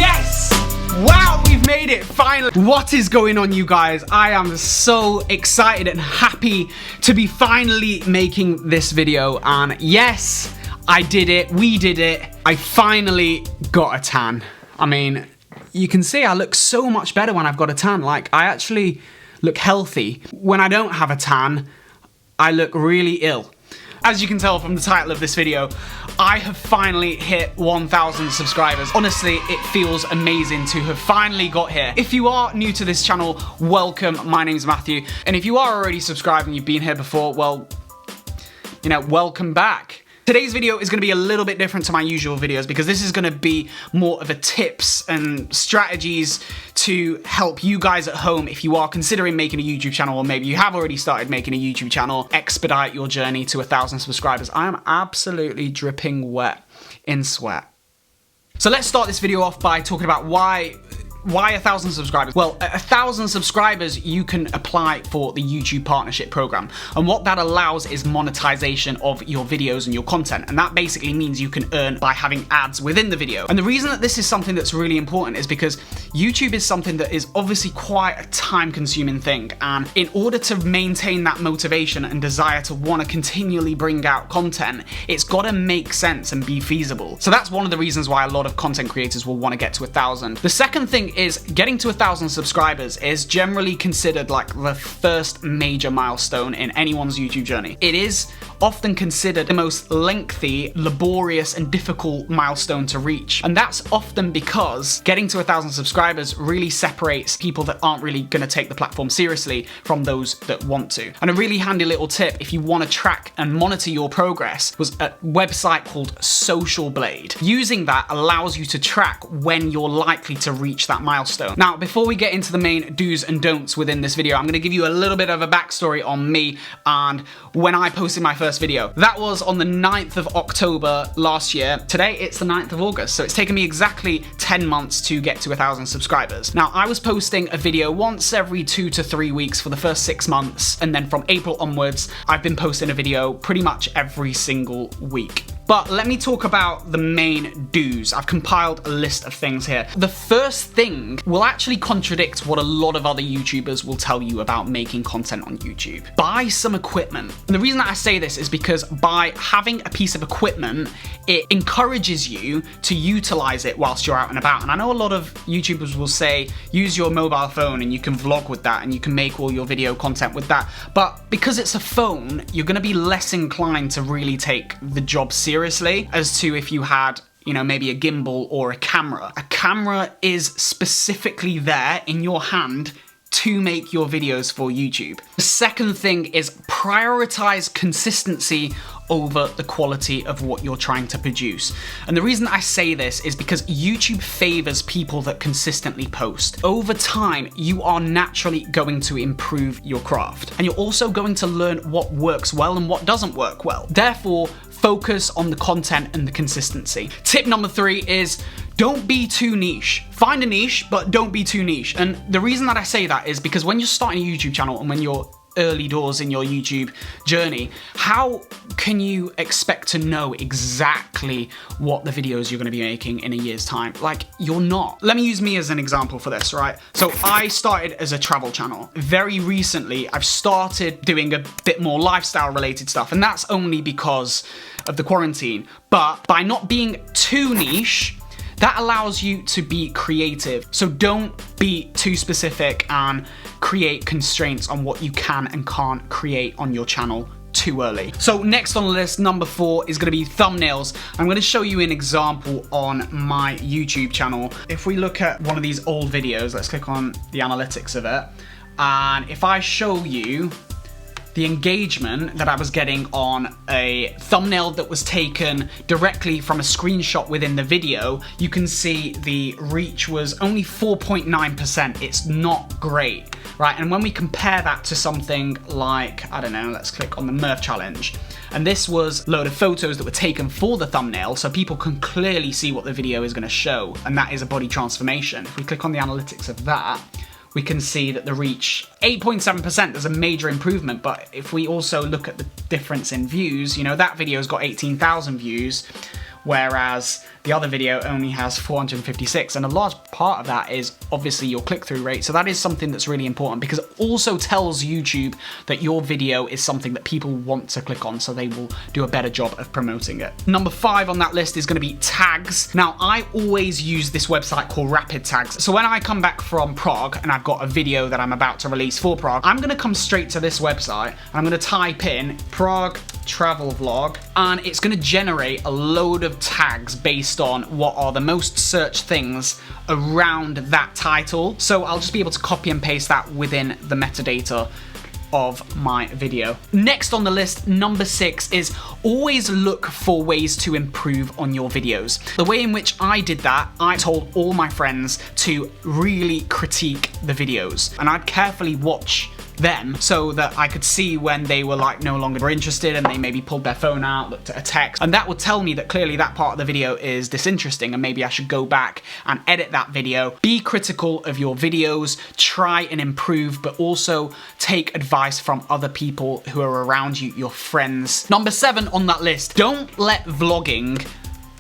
Yes! Wow, we've made it, finally! What is going on, you guys? I am so excited and happy to be finally making this video, and yes, I did it, we did it. I finally got a tan. I mean, you can see I look so much better when I've got a tan. Like, I actually look healthy. When I don't have a tan, I look really ill. As you can tell from the title of this video, I have finally hit 1,000 subscribers. Honestly, it feels amazing to have finally got here. If you are new to this channel, welcome. My name's Matthew. And if you are already subscribed and you've been here before, well, you know, welcome back. Today's video is going to be a little bit different to my usual videos because this is going to be more of a tips and strategies to help you guys at home if you are considering making a YouTube channel, or maybe you have already started making a YouTube channel, expedite your journey to 1,000 subscribers. I am absolutely dripping wet in sweat. So let's start this video off by talking about why 1,000 subscribers? Well, at 1,000 subscribers, you can apply for the YouTube Partnership Program. And what that allows is monetization of your videos and your content. And that basically means you can earn by having ads within the video. And the reason that this is something that's really important is because YouTube is something that is obviously quite a time-consuming thing. And in order to maintain that motivation and desire to want to continually bring out content, it's got to make sense and be feasible. So that's one of the reasons why a lot of content creators will want to get to 1,000. The second thing is getting to 1,000 subscribers is generally considered like the first major milestone in anyone's YouTube journey. It is often considered the most lengthy, laborious, and difficult milestone to reach. And that's often because getting to 1,000 subscribers really separates people that aren't really going to take the platform seriously from those that want to. And a really handy little tip if you want to track and monitor your progress was a website called Social Blade. Using that allows you to track when you're likely to reach that milestone. Now, before we get into the main do's and don'ts within this video, I'm going to give you a little bit of a backstory on me and when I posted my first video. That was on the 9th of October last year. Today, it's the 9th of August, so it's taken me exactly 10 months to get to 1,000 subscribers. Now, I was posting a video once every 2 to 3 weeks for the first 6 months, and then from April onwards, I've been posting a video pretty much every single week. But let me talk about the main do's. I've compiled a list of things here. The first thing will actually contradict what a lot of other YouTubers will tell you about making content on YouTube. Buy some equipment. And the reason that I say this is because by having a piece of equipment, it encourages you to utilize it whilst you're out and about. And I know a lot of YouTubers will say, use your mobile phone and you can vlog with that and you can make all your video content with that. But because it's a phone, you're gonna be less inclined to really take the job seriously as to if you had, you know, maybe a gimbal or a camera. A camera is specifically there in your hand to make your videos for YouTube. The second thing is prioritize consistency over the quality of what you're trying to produce. And the reason I say this is because YouTube favors people that consistently post. Over time, you are naturally going to improve your craft. And you're also going to learn what works well and what doesn't work well. Therefore, focus on the content and the consistency. Tip number 3 is don't be too niche. Find a niche, but don't be too niche. And the reason that I say that is because when you're starting a YouTube channel and when you're early doors in your YouTube journey, how can you expect to know exactly what the videos you're going to be making in a year's time? Like, you're not. Let me use me as an example for this, right? So I started as a travel channel. Very recently, I've started doing a bit more lifestyle related stuff, and that's only because of the quarantine. But by not being too niche, that allows you to be creative. So don't be too specific and create constraints on what you can and can't create on your channel too early. So next on the list, number 4 is gonna be thumbnails. I'm gonna show you an example on my YouTube channel. If we look at one of these old videos, let's click on the analytics of it. And if I show you the engagement that I was getting on a thumbnail that was taken directly from a screenshot within the video, you can see the reach was only 4.9%. It's not great, right? And when we compare that to something like, I don't know, let's click on the Murph Challenge. And this was a load of photos that were taken for the thumbnail, so people can clearly see what the video is gonna show, and that is a body transformation. If we click on the analytics of that, we can see that the reach, 8.7%, there's a major improvement, but if we also look at the difference in views, you know, that video's got 18,000 views, whereas the other video only has 456, and a large part of that is obviously your click-through rate. So that is something that's really important, because it also tells YouTube that your video is something that people want to click on, so they will do a better job of promoting it. Number 5 on that list is going to be tags. Now, I always use this website called Rapid Tags. So when I come back from Prague and I've got a video that I'm about to release for Prague, I'm going to come straight to this website and I'm going to type in Prague travel vlog, and it's going to generate a load of tags based on what are the most searched things around that title. So I'll just be able to copy and paste that within the metadata of my video. Next on the list, number 6, is always look for ways to improve on your videos. The way in which I did that, I told all my friends to really critique the videos, and I'd carefully watch them so that I could see when they were like no longer interested and they maybe pulled their phone out, looked at a text, and that would tell me that clearly that part of the video is disinteresting and maybe I should go back and edit that video. Be critical of your videos, try and improve, but also take advice from other people who are around you, your friends. Number 7 on that list, don't let vlogging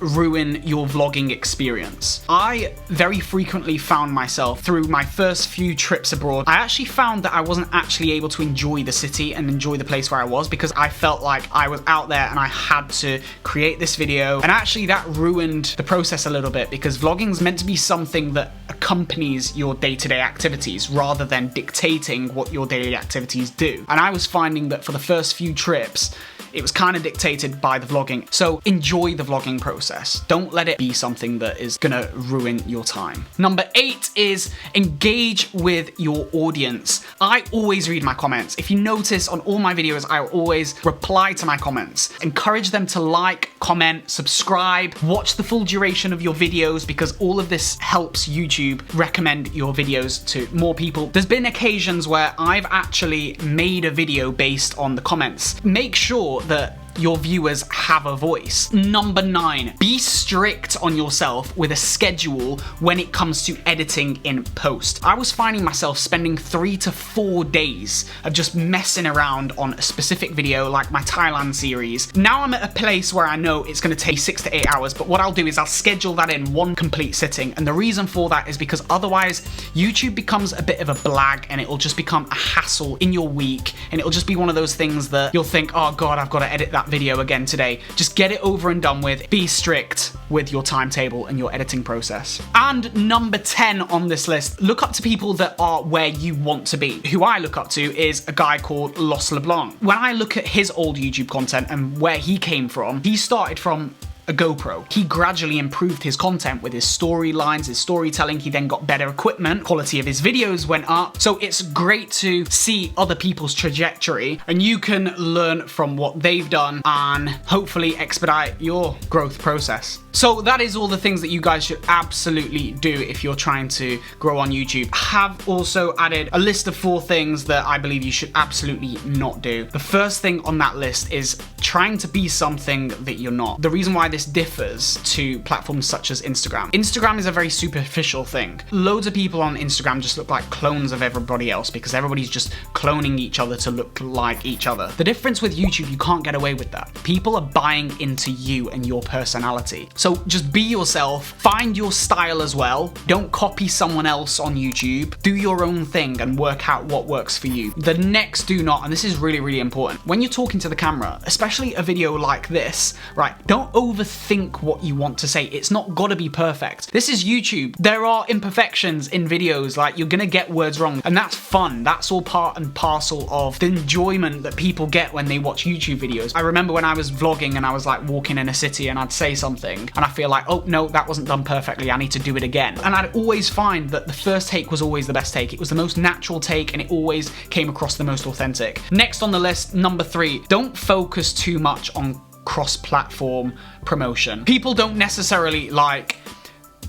ruin your vlogging experience. I very frequently found myself, through my first few trips abroad, I actually found that I wasn't actually able to enjoy the city and enjoy the place where I was, because I felt like I was out there and I had to create this video, and actually that ruined the process a little bit, because vlogging is meant to be something that accompanies your day-to-day activities rather than dictating what your daily activities do. And I was finding that for the first few trips, it was kind of dictated by the vlogging. So enjoy the vlogging process. Don't let it be something that is gonna ruin your time. Number 8 is engage with your audience. I always read my comments. If you notice on all my videos, I always reply to my comments. Encourage them to like, comment, subscribe, watch the full duration of your videos, because all of this helps YouTube recommend your videos to more people. There's been occasions where I've actually made a video based on the comments. Make sure that your viewers have a voice. Number 9, be strict on yourself with a schedule when it comes to editing in post. I was finding myself spending 3 to 4 days of just messing around on a specific video, like my Thailand series. Now I'm at a place where I know it's gonna take 6 to 8 hours, but what I'll do is I'll schedule that in one complete sitting. And the reason for that is because otherwise YouTube becomes a bit of a blag and it will just become a hassle in your week, and it'll just be one of those things that you'll think, oh God, I've got to edit that video again today. Just get it over and done with. Be strict with your timetable and your editing process. And number 10 on this list, look up to people that are where you want to be. Who I look up to is a guy called Los LeBlanc. When I look at his old YouTube content and where he came from, he started from a GoPro. He gradually improved his content with his storylines, his storytelling. He then got better equipment. Quality of his videos went up. So it's great to see other people's trajectory, and you can learn from what they've done and hopefully expedite your growth process. So that is all the things that you guys should absolutely do if you're trying to grow on YouTube. I have also added a list of 4 things that I believe you should absolutely not do. The first thing on that list is trying to be something that you're not. The reason why this differs to platforms such as Instagram. Instagram is a very superficial thing. Loads of people on Instagram just look like clones of everybody else because everybody's just cloning each other to look like each other. The difference with YouTube, you can't get away with that. People are buying into you and your personality. So just be yourself, find your style as well. Don't copy someone else on YouTube. Do your own thing and work out what works for you. The next do not, and this is really, really important, when you're talking to the camera, especially a video like this, right, don't overthink what you want to say. It's not gotta be perfect. This is YouTube. There are imperfections in videos, like you're gonna get words wrong, and that's fun. That's all part and parcel of the enjoyment that people get when they watch YouTube videos. I remember when I was vlogging and I was like walking in a city and I'd say something and I feel like, oh no, that wasn't done perfectly, I need to do it again. And I'd always find that the first take was always the best take. It was the most natural take and it always came across the most authentic. Next on the list, number 3, don't focus too much on cross-platform promotion. People don't necessarily like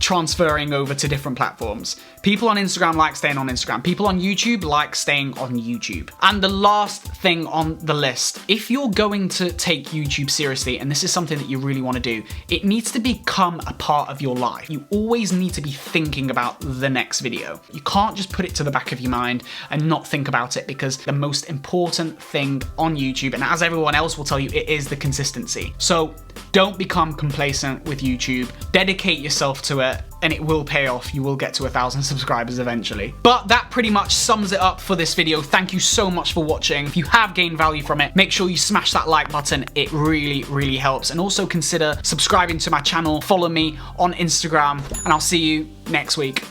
transferring over to different platforms. People on Instagram like staying on Instagram. People on YouTube like staying on YouTube. And the last thing on the list, if you're going to take YouTube seriously, and this is something that you really want to do, it needs to become a part of your life. You always need to be thinking about the next video. You can't just put it to the back of your mind and not think about it, because the most important thing on YouTube, and as everyone else will tell you, it is the consistency. So Don't become complacent with YouTube. Dedicate yourself to it, and it will pay off. You will get to 1,000 subscribers eventually. But that pretty much sums it up for this video. Thank you so much for watching. If you have gained value from it, make sure you smash that like button. It really, really helps. And also consider subscribing to my channel, follow me on Instagram, and I'll see you next week.